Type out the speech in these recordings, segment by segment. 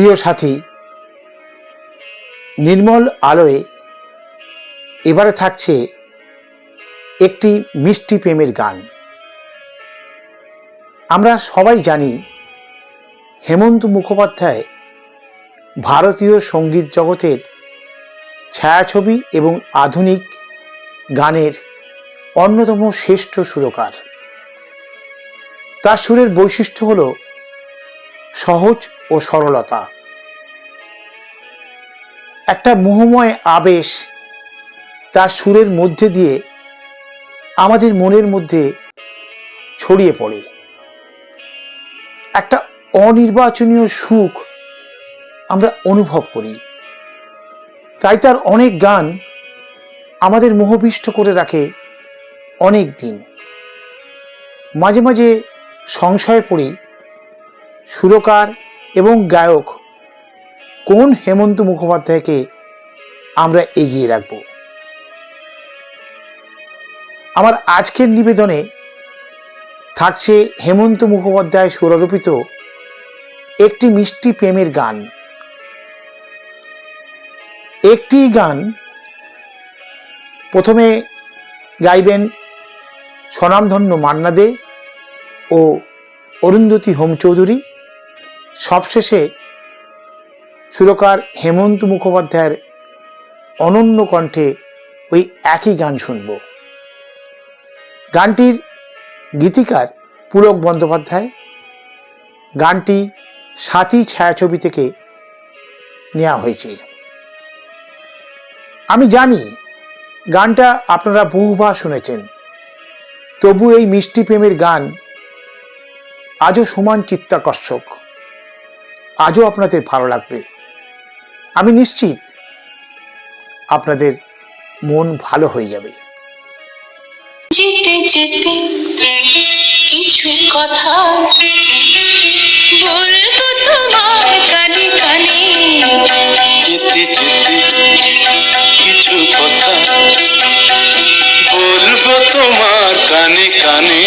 প্রিয় সাথী, নির্মল আলোয় এবারে থাকছে একটি মিষ্টি প্রেমের গান। আমরা সবাই জানি হেমন্ত মুখোপাধ্যায় ভারতীয় সঙ্গীত জগতের ছায়াছবি এবং আধুনিক গানের অন্যতম শ্রেষ্ঠ সুরকার। তার সুরের বৈশিষ্ট্য হল সহজ ও সরলতা, একটা মোহময় আবেশ তার সুরের মধ্যে দিয়ে আমাদের মনের মধ্যে ছড়িয়ে পড়ে। একটা অনির্বাচনীয় সুখ আমরা অনুভব করি। তাই তার অনেক গান আমাদের মোহবিষ্ট করে রাখে অনেক দিন। মাঝে মাঝে সংশয়ে পড়ি সুরকার এবং গায়ক কোন হেমন্ত মুখোপাধ্যায়কে আমরা এগিয়ে রাখব। আমার আজকের নিবেদনে থাকছে হেমন্ত মুখোপাধ্যায় সুরারোপিত একটি মিষ্টি প্রেমের গান। একটি গান প্রথমে গাইবেন স্বনামধন্য মান্না দে ও অরুন্ধতী হোম চৌধুরী, সবশেষে সুরকার হেমন্ত মুখোপাধ্যায়ের অনন্য কণ্ঠে ওই একই গান শুনব। গানটির গীতিকার পুলক বন্দ্যোপাধ্যায়। গানটি সাথী ছায়াছবি থেকে নেওয়া হয়েছে। আমি জানি গানটা আপনারা বহুবার শুনেছেন, তবু এই মিষ্টি প্রেমের গান আজও সমান চিত্তাকর্ষক, আজও আপনাদের ভালো লাগবে। আমি নিশ্চিত আপনাদের মন ভালো হয়ে যাবে। যেতে যেতে কিছু কথা বলবো তোমার কানে কানে, যেতে যেতে কিছু কথা বলবো তোমার কানে কানে।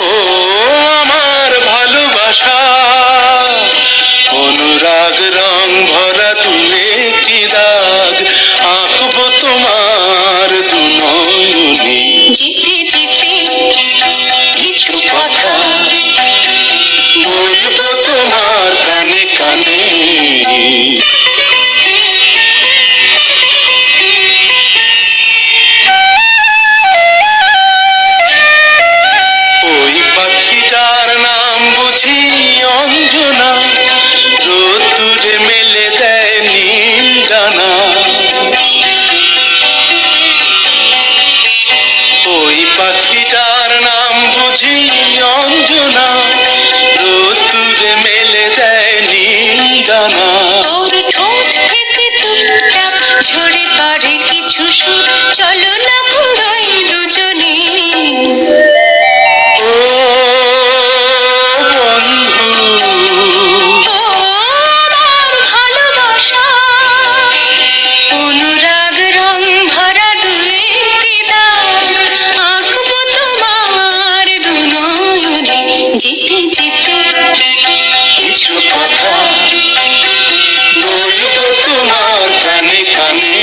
ও আমার ভালোবাসা, অনুরাগ রং ভরা তুলে কি দাগ আঁকবো তোমার দু নয়নে। যেতে যেতে কিছু কথা বলবো তোমার কানে কানে। ওই পাখিটার নাম বুঝি অঞ্জনা, রোদ্দুরে মেলে দেয় নীল ডানা। ওই পাখিটার নাম বুঝি অঞ্জনা, রোদ্দুরে মেলে দেয় নীল ডানা। তোর ঠোঁট থেকে টুকটাক ঝরে পড়ে কিছু সুর, চলো না ঘুরোই দুজনে। ও বন্ধু, ও আমার ভালোবাসা, অনুরাগ রং ভরা দুই দাগ আঁকবো তোমার দু নয়নে। যেতে যেতে কিছু কথা বলবো তোমার কানে কানে।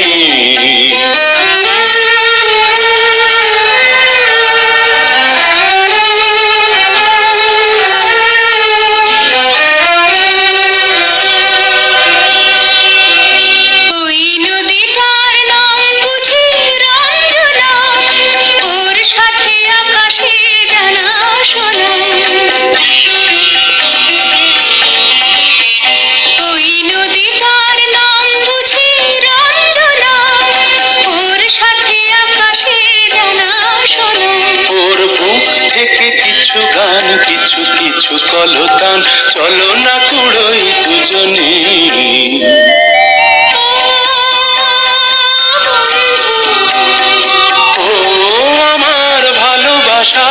ওই নদীটার নাম বুঝি রঞ্জনা, ওর সাথে আকাশে জানা শোনা। ওই নদীটার নাম বুঝি রঞ্জনা, ওর সাথে আকাশে জানা শোনা। ওর বুক থেকে কিছু গান, কিছু কিছু কলতান, চলো না কুড়োই দুজনে। ও আমার ভালোবাসা,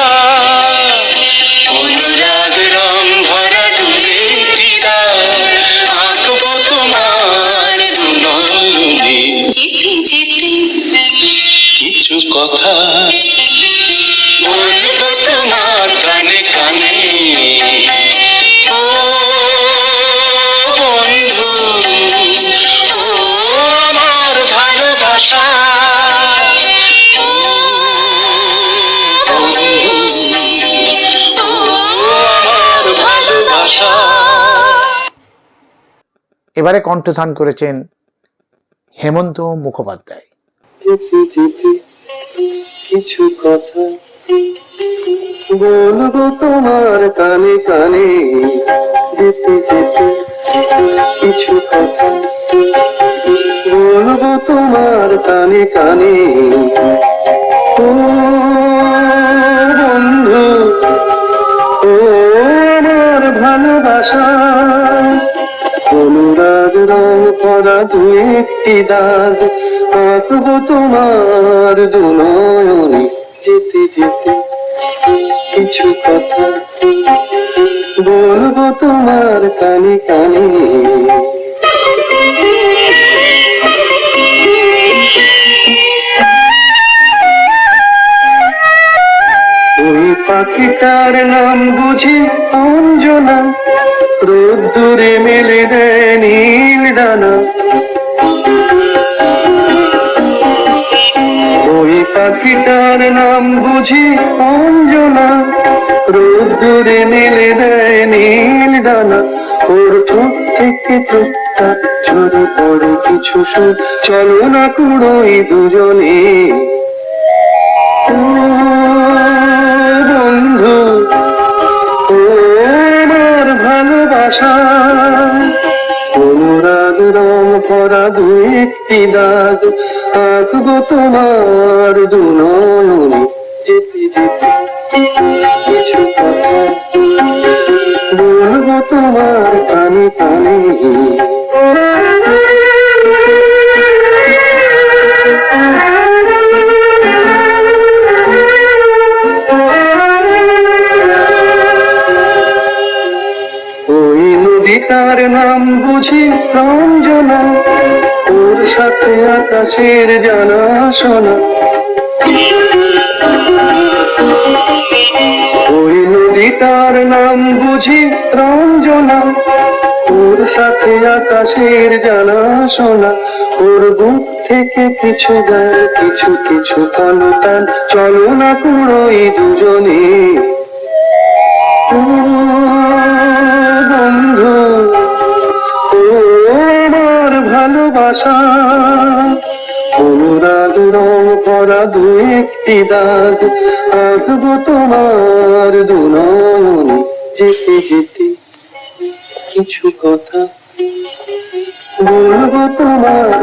অনুরাগ রং ভরা দূরে হৃদয় আঁকবো তোমার দু নয়নে। যেতে যেতে কিছু কথা বলবো তোমার এবারে কণ্ঠদান করেছেন হেমন্ত মুখোপাধ্যায়। যেতে যেতে কিছু কথা বলবো তোমার কানে কানে, যেতে যেতে কিছু কথা বলবো তোমার কানে কানে। ও বন্ধু, ও আমার ভালোবাসা, অনুরাগ রং করা দু একটি দাগ আঁকবো তোমার দু নয়নে। যেতে যেতে কিছু কথা বলবো তোমার কানে কানে। ওই পাখিটার নাম বুঝি অঞ্জনা, রোদ্দুরে মেলে দেয় নীল ডানা। ওই পাখিটার নাম বুঝি অঞ্জনা, রোদ্দুরে মেলে দেয় নীল ডানা। ওর ঠোঁট থেকে ঠোঁটটা ঝরে পড়ে কিছু সুর, চলো না কুড়োই দুজনে। ও বন্ধু, ও আমার ভালোবাসা, অনুরাগ রং করা দু একটি দাগ আঁকবো তোমার দু নয়নে। যেতে যেতে কিছু কথা বলবো তোমার কানে কানে। ওই নদীটার নাম বুঝি রঞ্জনা, ওর সাথে আকাশের জানাশোনা। ওই নদীটার নাম বুঝি রঞ্জনা, ওর সাথে আকাশের জানাশোনা। ওর বুক থেকে কিছু গান কিছু কিছু টান, চলো না কুড়োই দুজনে। ও বন্ধু, ও আমার ভালোবাসা, অনুরাগ রং করা দু একটি দাগ আঁকবো তোমার দু নয়নে। যেতে যেতে কিছু কথা বলবো তোমার